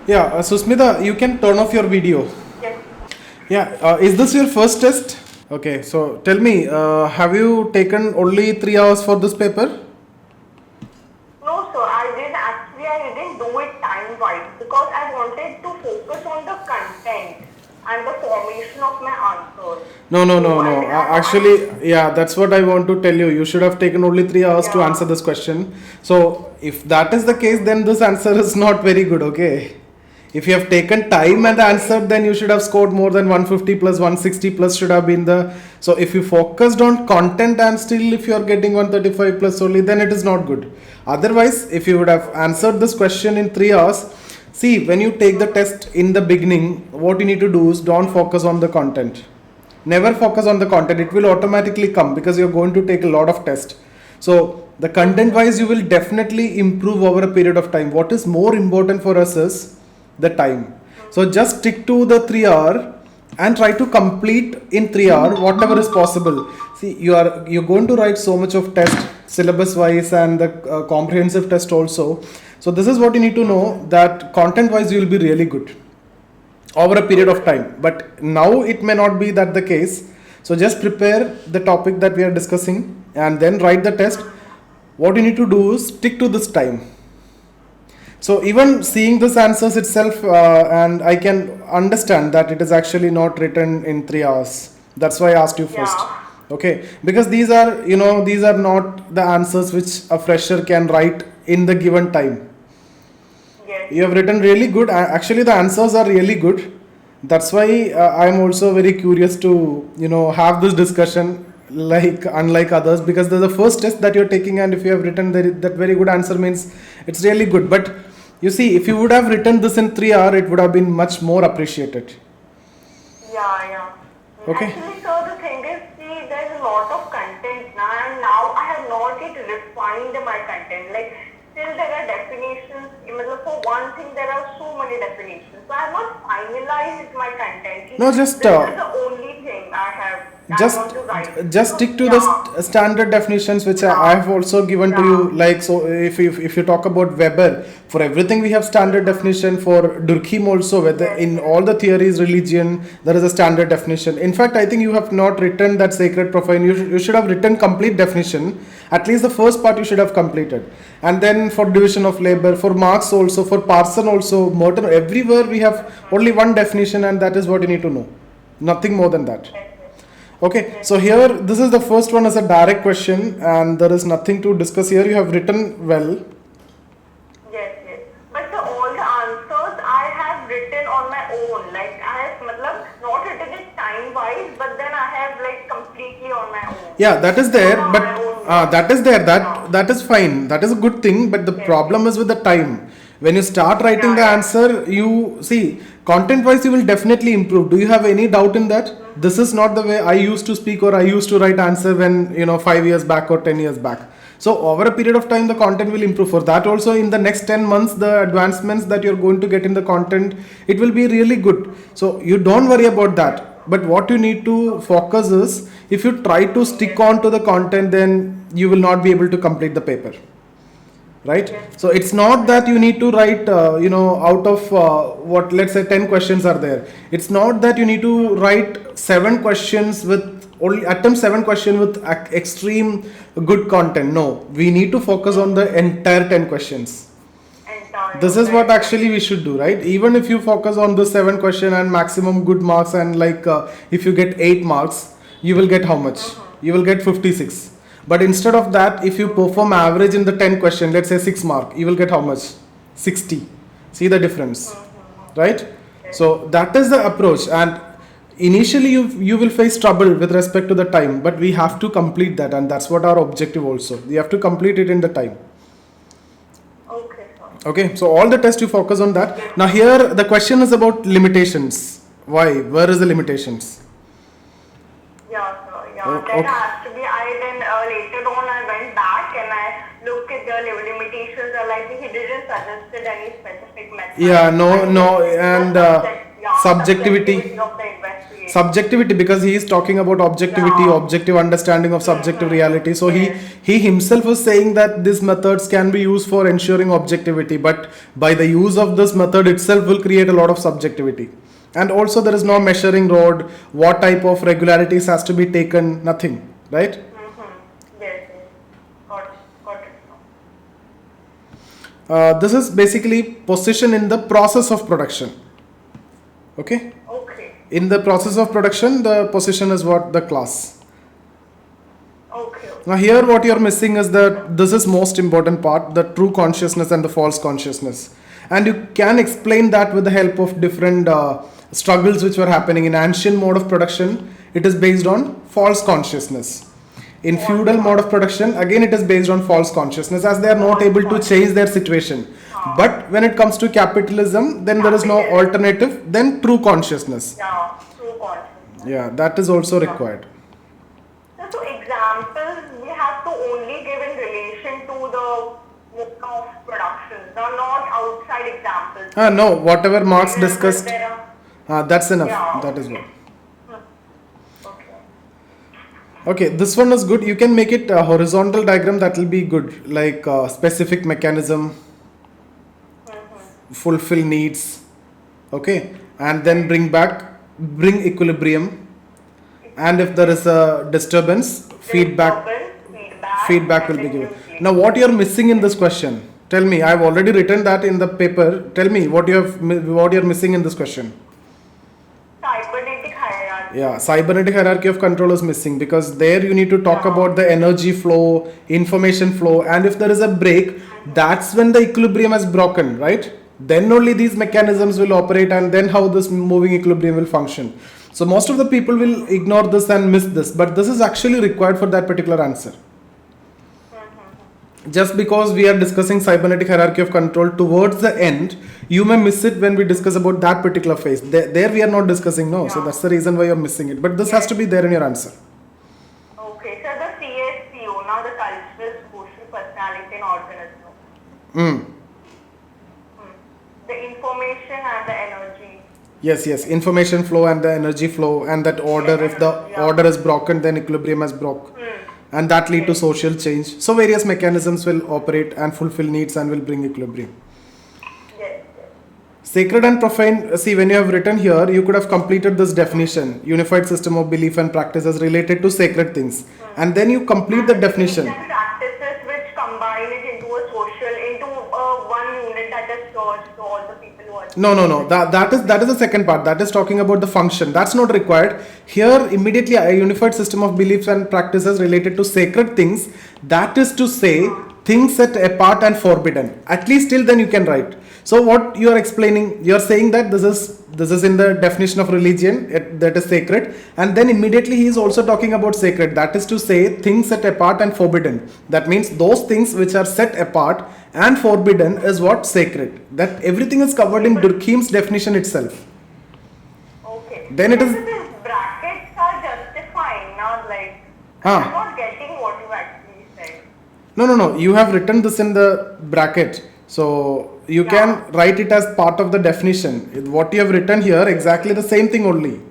Yeah, Susmita, you can turn off your video. Yes. Yeah, is this your first test? Okay, so tell me, have you taken only 3 hours for this paper? No, sir, I didn't do it time-wise because I wanted to focus on the content and the formation of my answers. No, no, So no, no. Actually, yeah, that's what I want to tell you. You should have taken only 3 hours to yeah, answer this question. So, if that is the case, then this answer is not very good, okay? If you have taken time and okay, answered, then you should have scored more than 150 plus 160 plus should have been the. So, if you focused on content and still if you are getting 135 plus only, then it is not good. Otherwise, if you would have answered this question in 3 hours, see, when you take the test in the beginning, what you need to do is don't focus on the content. Never focus on the content, it will automatically come because you're going to take a lot of tests. So the content wise you will definitely improve over a period of time. What is more important for us is the time. So just stick to the 3 hour and try to complete in 3 hour whatever is possible. See, you're going to write so much of test syllabus wise and the comprehensive test also. So this is what you need to know, that content wise you will be really good over a period of time, but now it may not be that the case. So just prepare the topic that we are discussing and then write the test. What you need to do is stick to this time. So even seeing this answers itself, and I can understand that it is actually not written in 3 hours. That's why I asked you first. yeah, Okay, because these are, these are not the answers which a fresher can write in the given time. yes, You have written really good. Actually, the answers are really good. That's why I'm also very curious to have this discussion, like unlike others, because there's the first test that you're taking, and if you have written that very good answer means it's really good. But you see, if you would have written this in 3 hour, it would have been much more appreciated. yeah, yeah. Okay. Actually, sir, the thing is, see, there's a lot of content now, and now I have not yet refined my content. Like, still there are definitions. For one thing, there are so many definitions. So I have not finalized my content. No, just This is the only thing I just want to write. just So, stick to the yeah, standard definitions which I yeah, have also given to yeah, you. Like, so if you talk about Weber, for everything we have standard definition. For Durkheim also, whether yes, in yes, all the theories religion there is a standard definition. In fact, I think you have not written that sacred profile. You should have written complete definition. At least the first part you should have completed. And then for division of labor, for Marx also, for Parson also, Merton, everywhere we have only one definition, and that is what you need to know. Nothing more than that. yes, yes, Okay, yes, so here this is the first one as a direct question, and there is nothing to discuss here. You have written well. yes, yes. But the, all the answers I have written on my own. Like I have, not written it time wise, but then I have like completely on my own. Yeah, that is All there, on but my own words. that is there. Yeah. That is fine. That is a good thing. But the Yes, yes. problem is with the time. When you start writing Yeah, the yeah. answer, you see content wise you will definitely improve. Do you have any doubt in that? This is not the way I used to speak or I used to write answer when 5 years back or 10 years back. So over a period of time, the content will improve. For that also, in the next 10 months, the advancements that you're going to get in the content, it will be really good. So you don't worry about that. But what you need to focus is, if you try to stick Yes, on to the content, then you will not be able to complete the paper, right? yes, So it's not that you need to write out of what, let's say 10 questions are there. It's not that you need to write 7 questions with only attempt 7 question with extreme good content. No, we need to focus on the entire 10 questions. This entire. is what Right, right. actually we should do, right? Even if you focus on the 7 question and maximum good marks, and like if you get 8 marks, you will get how much? You will get 56. But instead of that, if you perform average in the 10 question, let's say 6 mark, you will get how much? 60. See the difference, right? Yes, So that is the approach. And initially you will face trouble with respect to the time, but we have to complete that, and that's what our objective also. We have to complete it in the time. okay, sir. Okay, so all the tests you focus on that. Yes, Now here the question is about limitations. Why? Where is the limitations? yeah, sir. Yeah. Oh, Then okay. actually, I then later on I went back and I looked at the limitations. Like he didn't suggested any specific method. Yeah, no, I think no, it's the and subject, yeah, subjectivity. subjectivity of the investigation. subjectivity, because he is talking about objectivity, Yeah. objective understanding of subjective reality. So Yes. he himself was saying that these methods can be used for ensuring objectivity, but by the use of this method itself will create a lot of subjectivity. And also there is no measuring rod, what type of regularities has to be taken, nothing, right? Yes, yes. Got it now. This is basically position in the process of production. Okay. Okay. In the process of production, the position is what? The class. Okay. Now here what you're missing is that this is most important part, the true consciousness and the false consciousness. And you can explain that with the help of different struggles which were happening in ancient mode of production. It is based on false consciousness. In feudal mode of production, again it is based on false consciousness, as they are not able to change their situation. But when it comes to capitalism, then there is no alternative than true consciousness. Yeah, true consciousness. Yeah, that is also required. So examples we have to only give in relation to the mode of production. They're not outside examples. No, whatever Marx discussed, There are, that's enough. Yeah. That is what. okay. Okay, this one is good. You can make it a horizontal diagram, that will be good. Like specific mechanism, fulfill needs, okay, and then bring equilibrium. And if there is a disturbance, feedback will be given. Now, what you are missing in this question? Tell me. I have already written that in the paper. Tell me what you are missing in this question. Cybernetic hierarchy. Yeah, cybernetic hierarchy of control is missing, because there you need to talk about the energy flow, information flow, and if there is a break, that's when the equilibrium is broken, right? Then only these mechanisms will operate, and then how this moving equilibrium will function. So most of the people will ignore this and miss this, but this is actually required for that particular answer. Just because we are discussing cybernetic hierarchy of control towards the end, you may miss it when we discuss about that particular phase. There we are not discussing, no. So that's the reason why you're missing it. But this has to be there in your answer. Okay, so the CSPO, now the cultural, social personality and organism. The information and the energy. Yes, information flow and the energy flow, and that order. If the order is broken, then equilibrium is broke. And that lead to social change. So various mechanisms will operate and fulfill needs and will bring equilibrium. Yes. Sacred and profane, see, when you have written here, you could have completed this definition, unified system of belief and practices related to sacred things. And then you complete the definition. And practices which combine it into a social, into one unit that is church to all the people who are. No. That is the second part. That is talking about the function. That's not required. Here, immediately, a unified system of beliefs and practices related to sacred things. That is to say, things set apart and forbidden. At least till then you can write. So what you are explaining, you are saying that this is in the definition of religion, that is sacred, and then immediately he is also talking about sacred. That is to say, things set apart and forbidden. That means those things which are set apart and forbidden is what? Sacred. That everything is covered in Durkheim's definition itself. Okay. Then it is. These brackets are justifying, not like. I'm not getting what you actually said. No. You have written this in the bracket. So you can write it as part of the definition. What you have written here, exactly the same thing only.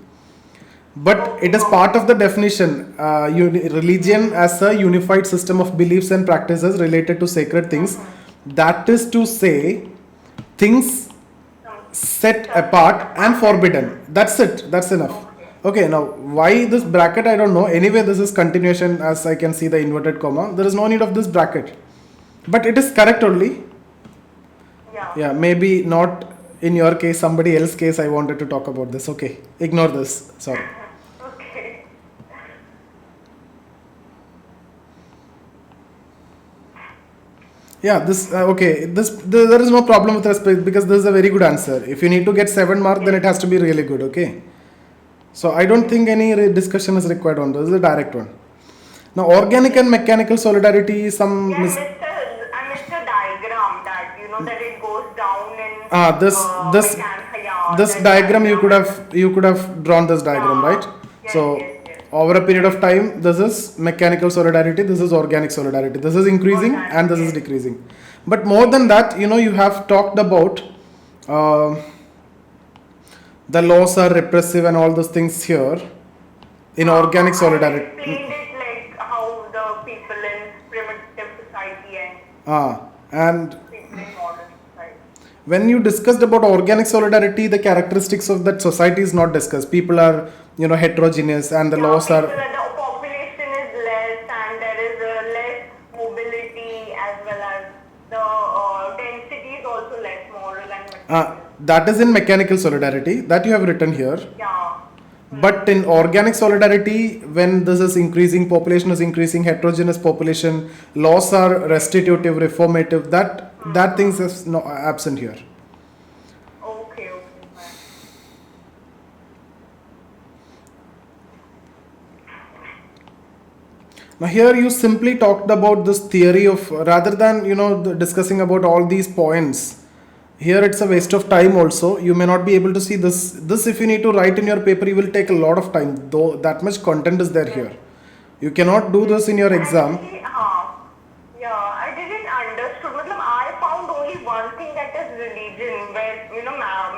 But it is part of the definition. Religion as a unified system of beliefs and practices related to sacred things. That is to say, things set apart and forbidden. That's it. That's enough. Okay, now why this bracket? I don't know. Anyway, this is continuation, as I can see the inverted comma. There is no need of this bracket. But it is correct only. Yeah, maybe not in your case, somebody else's case. I wanted to talk about this. Okay, ignore this. Sorry. Okay. Yeah, this okay. There is no problem with respect, because this is a very good answer. If you need to get 7 marks, then it has to be really good. Okay. So I don't think any discussion is required on this. This is a direct one. Now, organic and mechanical solidarity. I missed a diagram that that it goes down in. This diagram you could have drawn this diagram, right? Yes. Over a period of time, this is mechanical solidarity, this is organic solidarity, this is increasing and this is decreasing. But more than that, you have talked about The laws are repressive and all those things here in organic I solidarity. explained it like how the people in primitive society and And people in modern society. when you discussed about organic solidarity, the characteristics of that society is not discussed. People are, heterogeneous, and the Yeah, laws people, are. the population is less and there is less mobility as well as the density is also less moral and material. That is in mechanical solidarity that you have written here. Yeah. But in organic solidarity, when this is increasing, population is increasing, heterogeneous population, laws are restitutive, reformative. That things is no absent here. Okay, fine. Now here you simply talked about this theory of, rather than discussing about all these points. Here it's a waste of time also. You may not be able to see this. This, if you need to write in your paper, you will take a lot of time. Though that much content is there here. You cannot do this in your exam. Actually, yeah, I didn't understood. Matlab, I found only one thing, that is religion, where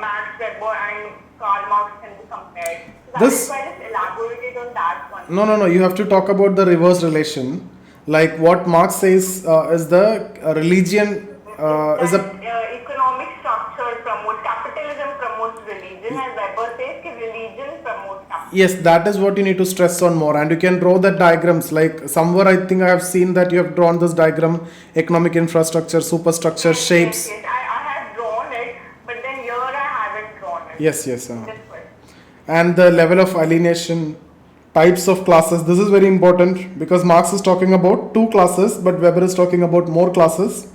Max Weber and Karl Marx can be compared. So that is why I just elaborated on that one. No. You have to talk about the reverse relation. Like what Marx says is the religion is a. Economic structure promotes capitalism, promotes religion, and Weber says that religion promotes capitalism. Yes, that is what you need to stress on more, and you can draw the diagrams. Like somewhere, I think I have seen that you have drawn this diagram: economic infrastructure, superstructure, shapes. Yes, I have drawn it, but then here I haven't drawn it. Yes. This way. And the level of alienation, types of classes. This is very important because Marx is talking about two classes, but Weber is talking about more classes.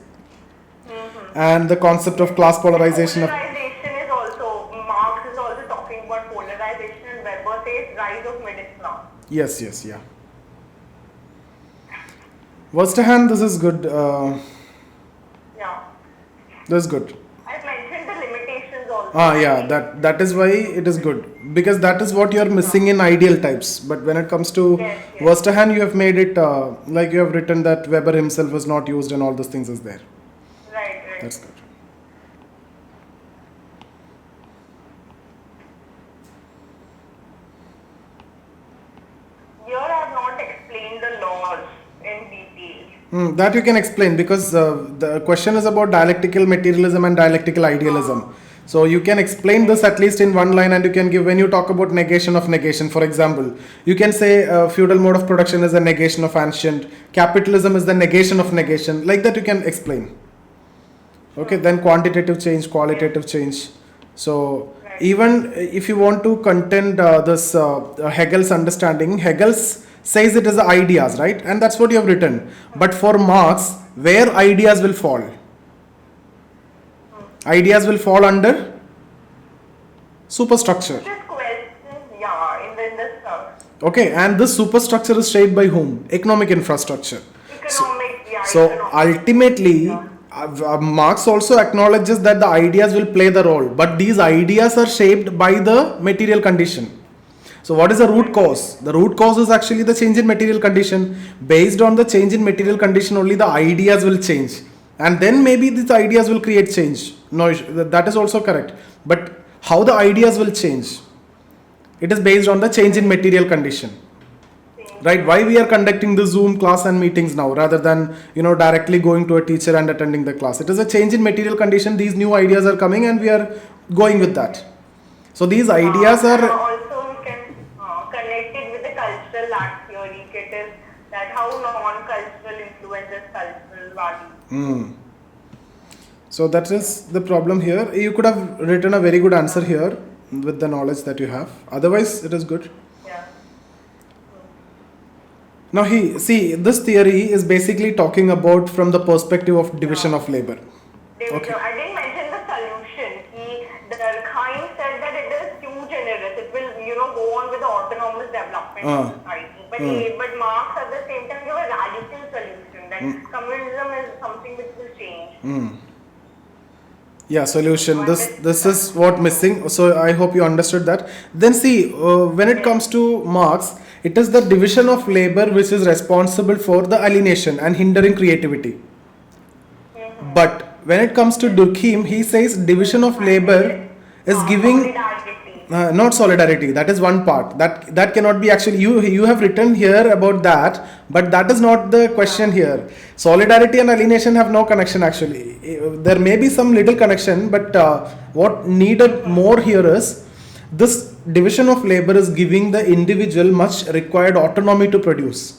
And the concept of class polarization of. Polarization is also, Marx is also talking about polarization, and Weber says rise of middle class. Yes, yeah. Verstehen, this is good. Yeah. This is good. I've mentioned the limitations also. Yeah, that is why it is good, because that is what you are missing in ideal types. But when it comes to Yes. Verstehen, you have made it like you have written that Weber himself was not used and all those things is there. Right. That's good. Here I have not explained the laws in detail. That you can explain, because the question is about dialectical materialism and dialectical idealism. So you can explain this at least in one line, and you can give, when you talk about negation of negation, for example, you can say feudal mode of production is a negation of ancient, capitalism is the negation of negation, like that you can explain. Okay, then quantitative change, qualitative change. So even if you want to contend this Hegel's understanding, Hegel says it is ideas, right? And that's what you have written. But for Marx, where ideas will fall? Ideas will fall under superstructure. Just question, yeah, in the stuff. Okay, and this superstructure is shaped by whom? Economic infrastructure. So ultimately, Marx also acknowledges that the ideas will play the role, but these ideas are shaped by the material condition. So what is the root cause? The root cause is actually the change in material condition. Based on the change in material condition, only the ideas will change, and then maybe these ideas will create change. No, that is also correct. But how the ideas will change? It is based on the change in material condition. Right? Why we are conducting the Zoom class and meetings now rather than directly going to a teacher and attending the class? It is a change in material condition. These new ideas are coming and we are going with that. So these ideas are also we can connect it with the cultural art theory. It is that how non-cultural influences cultural values. So that is the problem here. You could have written a very good answer here with the knowledge that you have. Otherwise, it is good. Yeah. Now, this theory is basically talking about from the perspective of division of labor. Okay. I didn't mention the solution. The Durkheim said that it is too generous. It will, go on with the autonomous development of society. But Marx at the same time gave a radical solution that communism is something which will change. Yeah, solution. This is what missing. So I hope you understood that. Then see, when it comes to Marx, it is the division of labor which is responsible for the alienation and hindering creativity. But when it comes to Durkheim, he says division of labor is giving Not solidarity. That is one part. That cannot be actually. You have written here about that, but that is not the question here. Solidarity and alienation have no connection actually. There may be some little connection, but what needed more here is this division of labor is giving the individual much required autonomy to produce.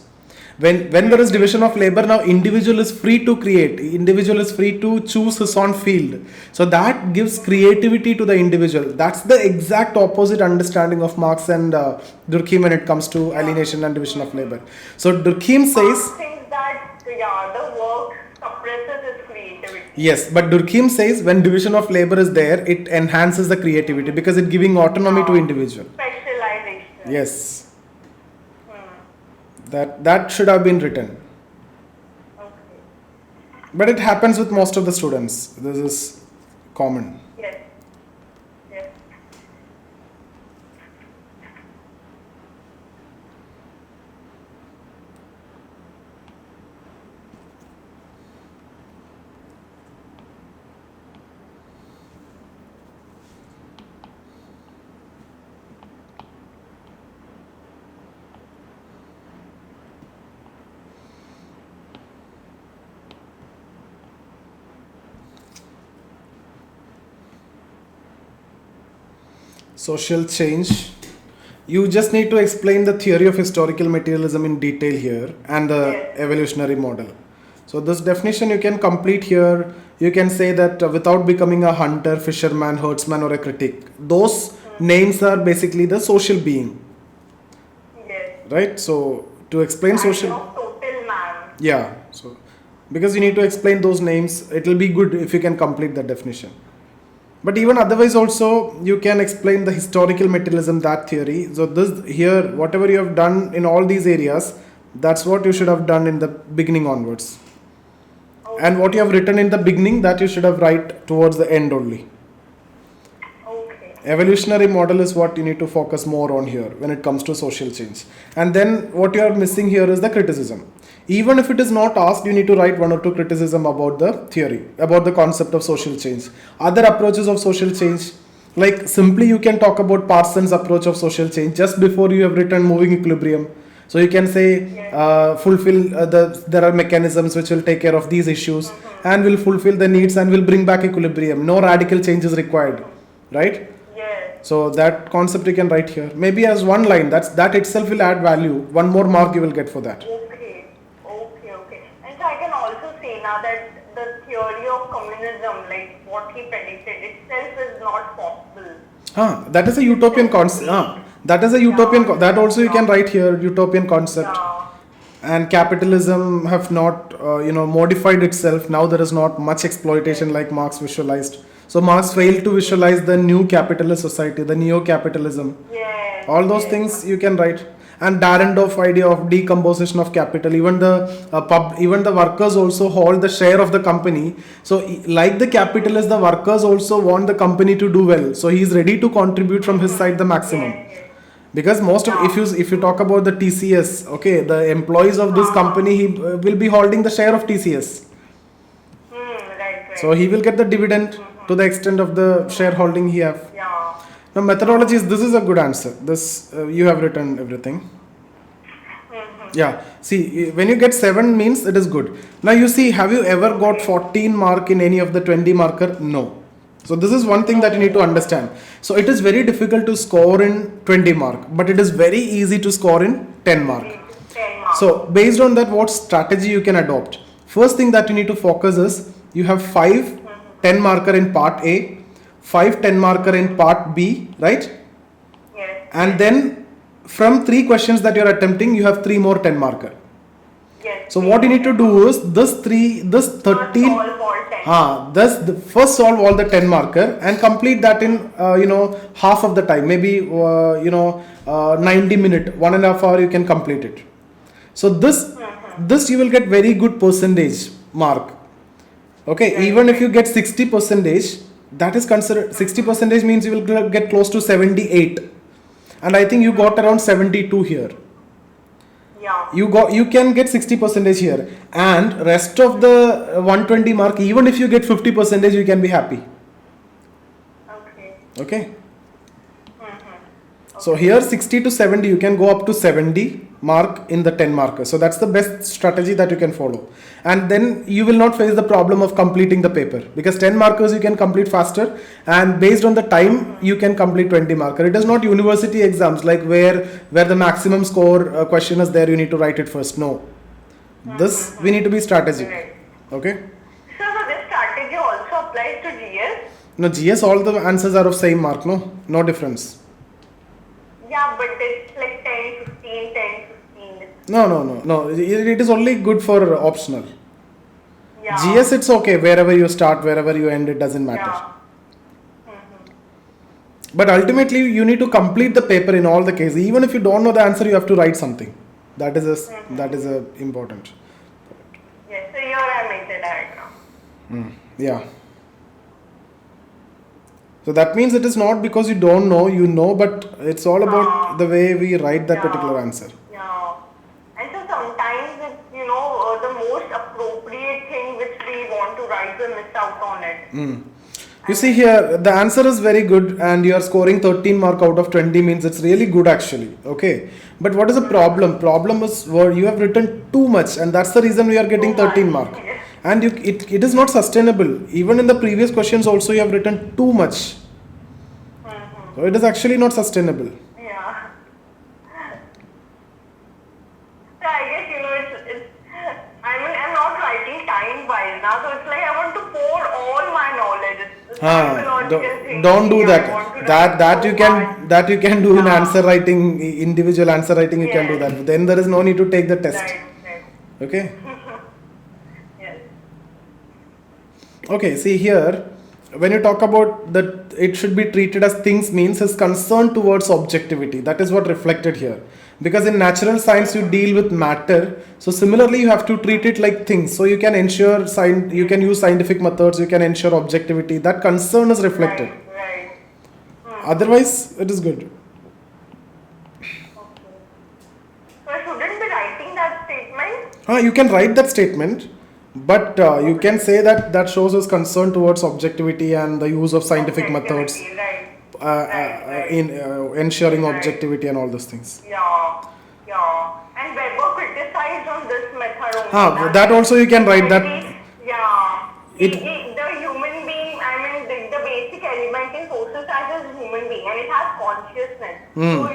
When there is division of labor, now individual is free to create, individual is free to choose his own field, so that gives creativity to the individual. That's the exact opposite understanding of Marx and Durkheim when it comes to alienation and division of labor. So Durkheim says thinks that the work suppresses his creativity. yes, but Durkheim says when division of labor is there, it enhances the creativity because it giving autonomy to individual. Specialization. Yes, that should have been written. Okay. But it happens with most of the students. This is common. Yes. Yes. Social change. You just need to explain the theory of historical materialism in detail here and the Yes. evolutionary model. So this definition you can complete here. You can say that without becoming a hunter, fisherman, herdsman or a critic, those names are basically the social being, Yes. right? So to explain Idea social, of total man. yeah. So because you need to explain those names, it will be good if you can complete that definition. But even otherwise also you can explain the historical materialism, that theory. So this here, whatever you have done in all these areas, that's what you should have done in the beginning onwards. And what you have written in the beginning, that you should have write towards the end only. Okay. Evolutionary model is what you need to focus more on here when it comes to social change. And then what you are missing here is the criticism. Even if it is not asked, you need to write one or two criticism about the theory, about the concept of social change. Other approaches of social change, like simply you can talk about Parsons' approach of social change just before you have written moving equilibrium. So you can say there are mechanisms which will take care of these issues and will fulfill the needs and will bring back equilibrium. No radical change is required, right? Yes. So that concept you can write here. Maybe as one line, that itself will add value. One more mark you will get for that. Okay. Okay. And so I can also say now that the theory of communism, like what he predicted itself, is not possible. That is a utopian concept. That is a utopian. That also you can write here. Utopian concept. Yeah. And capitalism have not modified itself. Now there is not much exploitation like Marx visualized. So Marx failed to visualize the new capitalist society, the neo-capitalism. Yes. All those things you can write. And Dahrendorf idea of decomposition of capital. Even the workers also hold the share of the company. So like the capitalists, the workers also want the company to do well. So he is ready to contribute from his side the maximum. Yes. Because most of if you talk about the TCS, okay, the employees of this company, he will be holding the share of TCS. Right. So he will get the dividend to the extent of the shareholding he have. Yeah. Now methodologies, this is a good answer. This you have written everything. Yeah. See, when you get 7 means it is good. Now you see, have you ever got 14 mark in any of the 20 marker? No. So this is one thing that you need to understand. So it is very difficult to score in 20 mark, but it is very easy to score in 10 mark. 10 marks. So based on that, what strategy you can adopt? First thing that you need to focus is you have 5 10 marker in part A, 5 10 marker in part B, right? Yes. And then from 3 questions that you are attempting, you have 3 more 10 marker. Yes. So what you need to do is this 13, Solve all 10. first solve all the 10 marker and complete that in half of the time, maybe 90 minute, 1.5 hour you can complete it. So this you will get very good percentage mark. Okay, even if you get 60 percentage, that is considered 60 percentage means you will get close to 78, and I think you got around 72 here. Yeah. You can get 60 percentage here, and rest of the 120 mark, even if you get 50 percentage, you can be happy. Okay. Okay. So here 60 to 70, you can go up to 70 mark in the 10 marker. So that's the best strategy that you can follow. And then you will not face the problem of completing the paper, because 10 markers you can complete faster, and based on the time you can complete 20 marker. It is not university exams like where the maximum score question is there, you need to write it first. No. This we need to be strategic. Right. Okay? So this strategy also applies to GS? No, GS all the answers are of same mark, no difference. Yeah, but it's like 10, 15, 10, 15. No. It is only good for optional. Yeah. GS it's okay, wherever you start, wherever you end, it doesn't matter. Yeah. But ultimately, you need to complete the paper in all the cases. Even if you don't know the answer, you have to write something. That is important. Yes, so here I made the diagram. Yeah. So that means it is not because you don't know, you know, but it's all about the way we write that particular answer. Yeah. And so sometimes it's, the most appropriate thing which we want to write, we miss out on it. You see here, the answer is very good and you are scoring 13 mark out of 20 means it's really good actually. Okay. But what is the problem? Problem is you have written too much, and that's the reason we are getting 13 mark. And it is not sustainable. Even in the previous questions also you have written too much. So it is actually not sustainable. Yeah. So I guess, it's I'm not writing time wise now, so it's like I want to pour all my knowledge. It's psychological thing. Don't do I want to that. write That you can do in answer writing, individual answer writing. You can do that. Then there is no need to take the test. Right. Okay. Yes. Okay. See here, when you talk about that, it should be treated as things means his concern towards objectivity. That is what reflected here. Because in natural science you deal with matter, so similarly you have to treat it like things. So you can ensure you can use scientific methods, you can ensure objectivity. That concern is reflected. Right. Otherwise, it is good. Okay. So I shouldn't be writing that statement? You can write that statement, but you can say that shows his concern towards objectivity and the use of scientific methods. Right. In ensuring objectivity and all those things. Yeah. And Weber criticized on this method only. That also you can write that. Yeah. The human being, the basic element in social science is human being, and it has consciousness. So,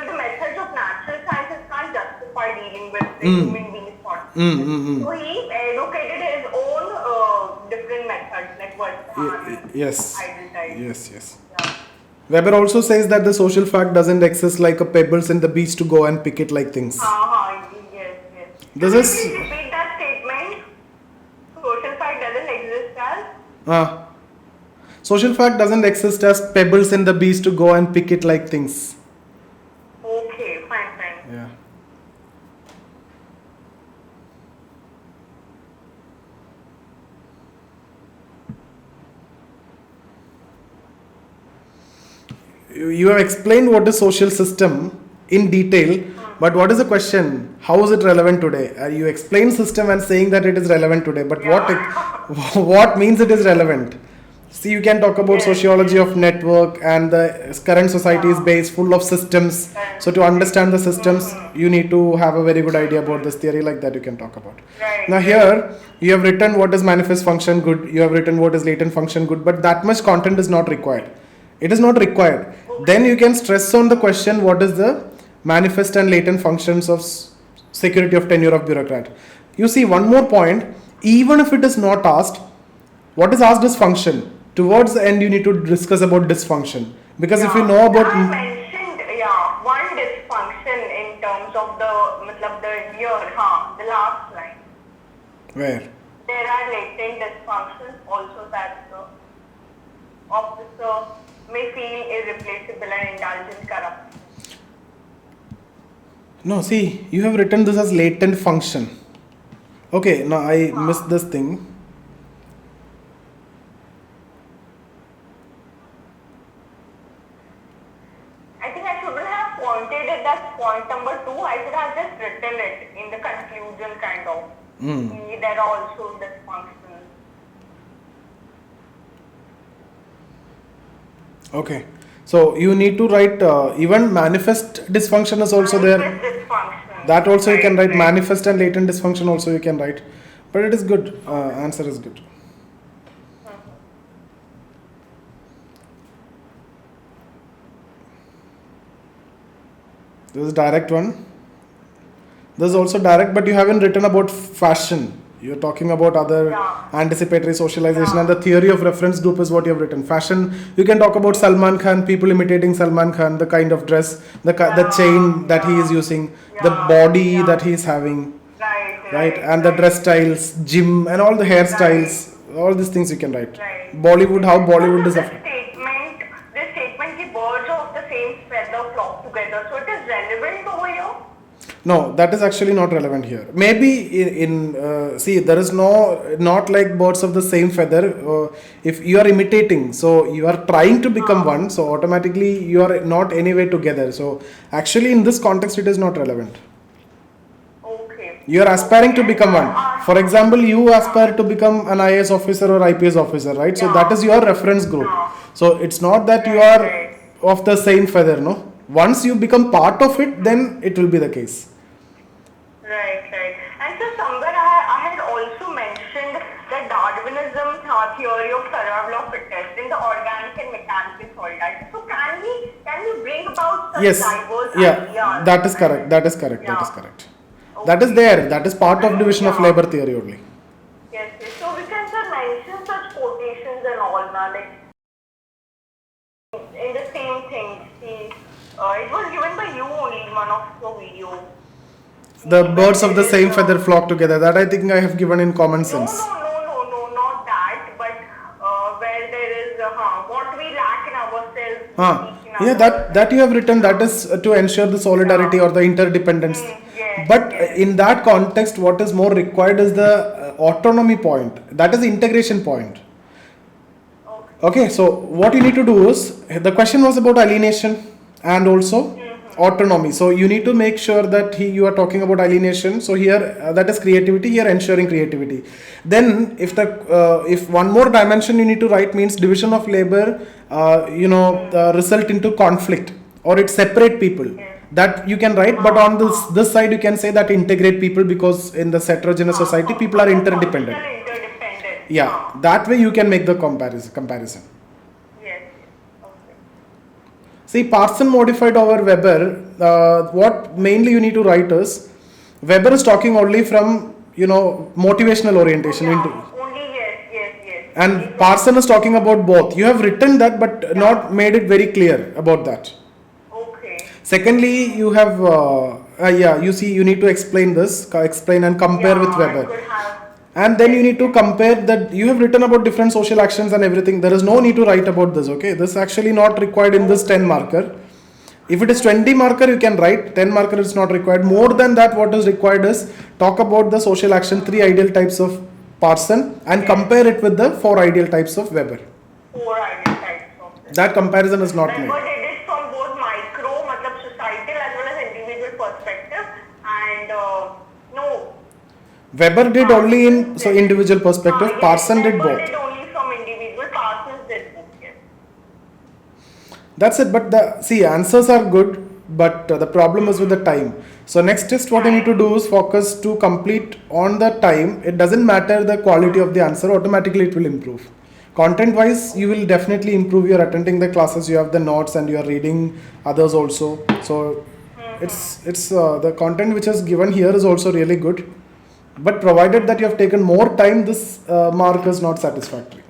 the methods of natural sciences can't justify dealing with the human being's consciousness. So he educated his own different methods, like what Yes. ideal type. Yes. Yeah. Weber also says that the social fact doesn't exist like a pebbles in the beach to go and pick it like things. Yes. This Can you is. please repeat that statement? Social fact doesn't exist as? Social fact doesn't exist as pebbles in the beach to go and pick it like things. Okay, fine. Yeah. You have explained what is social system in detail, but what is the question? How is it relevant today? You explain system and saying that it is relevant today, but what means it is relevant? See, you can talk about sociology of network, and the current society is based full of systems. So to understand the systems, you need to have a very good idea about this theory, like that you can talk about. Right. Now here, you have written what is manifest function good, you have written what is latent function good, but that much content is not required. It is not required. Then you can stress on the question, what is the manifest and latent functions of security of tenure of bureaucrat. You see, one more point, even if it is not asked, what is asked is function. Towards the end, you need to discuss about dysfunction. Because if you know about... I mentioned, one dysfunction in terms of the year, the last line. Where? There are latent dysfunctions also that the officer may feel irreplaceable and indulge in corruption. No, see, you have written this as latent function. Okay, now I missed this thing. I think I shouldn't have pointed it as point number 2. I should have just written it in the conclusion kind of. There are also dysfunctions. Okay. So you need to write even manifest dysfunction is also there. Manifest dysfunction. That also you can Right, write. right. Manifest and latent dysfunction also you can write. But it is good. Answer is good. This is direct one. This is also direct, but you haven't written about fashion. You're talking about other Yeah. anticipatory socialization, Yeah. and the theory of reference group is what you have written. Fashion, you can talk about Salman Khan, people imitating Salman Khan, the kind of dress, the chain that he is using, the Yeah. body Yeah. that he is having, Right. and the dress styles, gym, and all the hairstyles, all these things you can write. Right. Bollywood, how Bollywood is So affected. the statement, the birds of the same feather flock together. So it is relevant over here. No, that is actually not relevant here. Maybe in see, there is not like birds of the same feather. If you are imitating, so you are trying to become one, so automatically you are not anyway together. So actually, in this context, it is not relevant. Okay. You are aspiring to become one. Ah, For example, you aspire to become an IAS officer or IPS officer, right? So that is your reference group. So it's not that you are of the same feather, no. Once you become part of it, then it will be the case. Right. And so somewhere I had also mentioned the Darwinism theory of survival of fittest in the organic and mechanical soil diet. So can we bring about such Yes. diverse Yeah. ideas? That is correct. That is correct. That is Yeah. correct. That is there. That is part of division of Yeah. labor theory only. Yes. So we can mention such quotations and all now, like in the same thing. See, it was given by you only in one of your videos. The birds of the same feather flock together. That I think I have given in common sense. No, not that, but where there is what we lack in ourselves. each in Yeah, that you have written. That is to ensure the solidarity or the interdependence. Yes, But yes. in that context, what is more required is the autonomy point. That is the integration point. Okay, so what you need to do is, the question was about alienation and also autonomy. So you need to make sure that you are talking about alienation. So here that is creativity. Here ensuring creativity. Then if one more dimension you need to write means division of labor, result into conflict or it separate people. That you can write, but on this side you can say that integrate people, because in the heterogeneous society people are interdependent. Interdependent. Yeah, that way you can make the comparison. Yes. Okay. See, Parson modified over Weber. What mainly you need to write is, Weber is talking only from motivational orientation into, Only yes. and Parson is talking about both. You have written that, but not made it very clear about that. Okay. Secondly, you have you need to explain and compare with I Weber. could have. And then you need to compare that. You have written about different social actions and everything. There is no need to write about this. Okay, this is actually not required in this 10 marker. If it is 20 marker, you can write. 10 marker is not required. More than that, what is required is talk about the social action 3 ideal types of Parson and compare it with the 4 ideal types of Weber. 4 ideal types of this. That comparison is not made. Weber did it from both micro, matlab societal as well as individual perspective, and no. Weber did only in individual perspective. Yes, Parson did Weber both. did only from individual. Parsons did both. Yes. That's it. But the answers are good, but the problem is with the time. So next test, what you need to do is focus to complete on the time. It doesn't matter the quality of the answer. Automatically, it will improve. Content wise, you will definitely improve. You're attending the classes. You have the notes, and you are reading others also. So it's the content which is given here is also really good. But provided that you have taken more time, this mark is not satisfactory.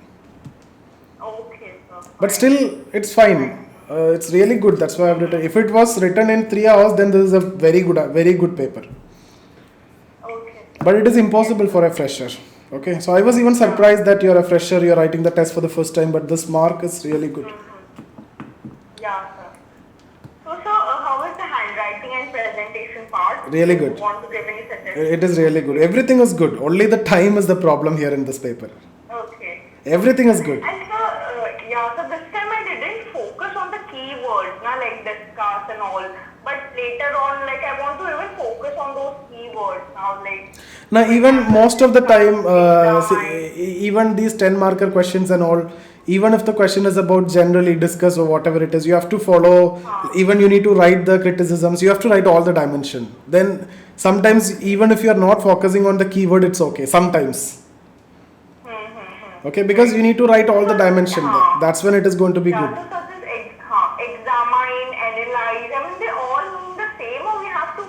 Okay, sir. But still, it's fine. It's really good. That's why I've written. If it was written in 3 hours, then this is a very good paper. Okay. But it is impossible for a fresher. Okay, so I was even surprised that you're a fresher. You're writing the test for the first time, but this mark is really good. Yeah, sir. So, sir, how is the handwriting and presentation part? Really good. Do you want to give any suggestions? It is really good. Everything is good. Only the time is the problem here in this paper. Okay. Everything is good. And sir, so this time I didn't focus on the keywords, like discuss and all. But later on, I want to even focus on those keywords now, Now, even most of the time, even these 10 marker questions and all, even if the question is about generally discuss or whatever it is, you have to follow. Even you need to write the criticisms. You have to write all the dimension. Then sometimes even if you are not focusing on the keyword, it's okay. Sometimes. Okay, because you need to write all the dimension. That's when it is going to be Yeah, good. so such as examine, analyze, I mean, they all mean the same, or we have to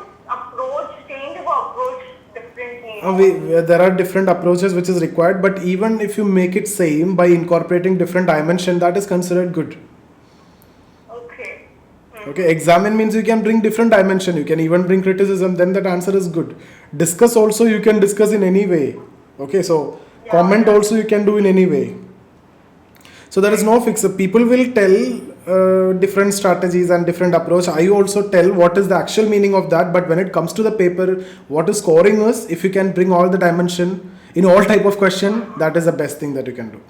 change our approach differently? There are different approaches which is required, but even if you make it same by incorporating different dimension, that is considered good. Okay. Okay, examine means you can bring different dimension. You can even bring criticism. Then that answer is good. Discuss also you can discuss in any way. Okay, so comment also you can do in any way. So there is no fix. People will tell different strategies and different approach. I also tell what is the actual meaning of that. But when it comes to the paper, what is scoring is if you can bring all the dimension in all type of question, that is the best thing that you can do.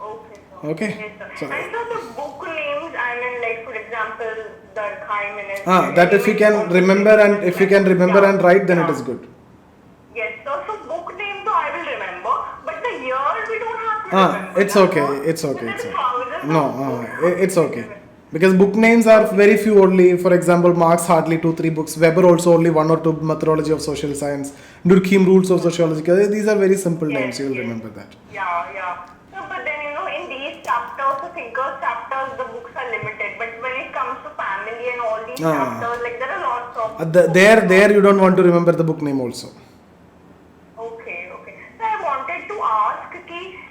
Okay, sir. Okay. Yes, So- sir. And so the book names, I mean, like for example, the Archive Minutes. that if you can remember and if you can remember and write, then it is good. Yes, so book name, so I will remember, but the year we don't have to remember. It's okay. It's okay. It's okay. No, it's okay. Because book names are very few only. For example, Marx hardly 2-3 books. Weber also only 1 or 2. Methodology of social science. Durkheim rules of sociology. These are very simple names. You will remember that. Yeah. No, but then in these chapters, the thinkers chapters, the books are limited. But when it comes to family and all these chapters, like there are lots of. There you don't want to remember the book name also. Okay. So I wanted to ask,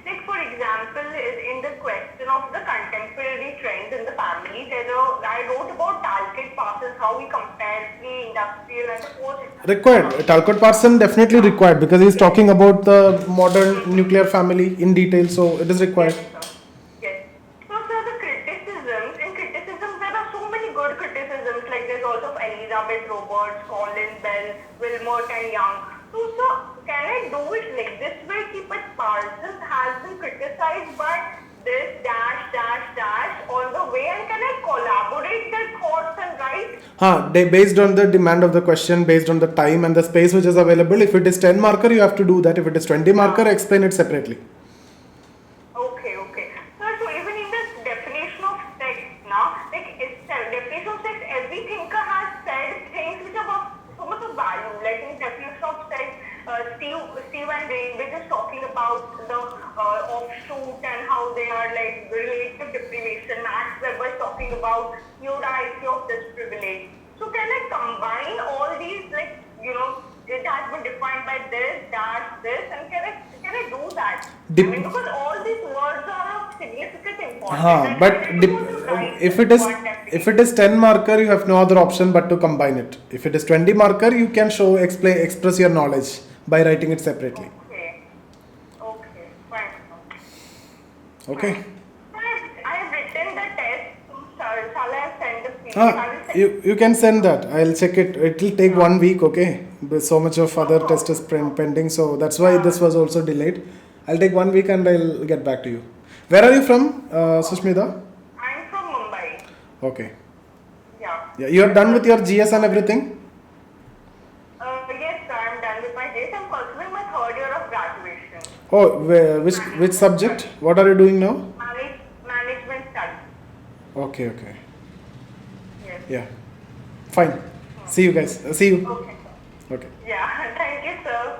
like for example, in the question of the contemporary trends in the family, I wrote about Talcott Parsons, how we compare the industrial and the post. Required. Talcott Parsons definitely required because he's talking about the modern nuclear family in detail. So it is required. Yes. So the criticisms, in criticisms there are so many good criticisms, like there's also Elizabeth Roberts, Colin Bell, Wilmot and Young. So can I do it like this way? But Parsons has been criticized by this dash on the way, and can I collaborate their thoughts and write? Based on the demand of the question, based on the time and the space which is available. If it is 10 marker, you have to do that. If it is 20 marker, explain it separately. Okay. So even in the definition of sex now, like definition of sex, every thinker has said things which are of so much of value. Like in definition of sex, Steve and Rainbridge is talking about the offshoot and how they are like related to deprivation. Max Weber is talking about nudity of this privilege. So can I combine all these, like, it has been defined by this, and can I do that? Because all these words are of significant importance. But if it is 10 marker, you have no other option but to combine it. If it is 20 marker, you can express your knowledge by writing it separately. Okay, fine. Okay. I have written the test. Shall I send the PDF? You can send that. I'll check it. It will take 1 week. Okay. So much of other test is pending, so that's why this was also delayed. I'll take 1 week and I'll get back to you. Where are you from, Sushmita? I'm from Mumbai. Okay. Yeah. You are done with your GS and everything? Yes, sir, I'm done with my GS. I'm pursuing my 3rd year of graduation. Oh, which subject? What are you doing now? Management studies. Okay. Yes. Yeah. Fine. See you guys. See you. Okay, sir. Okay. Yeah, thank you, sir.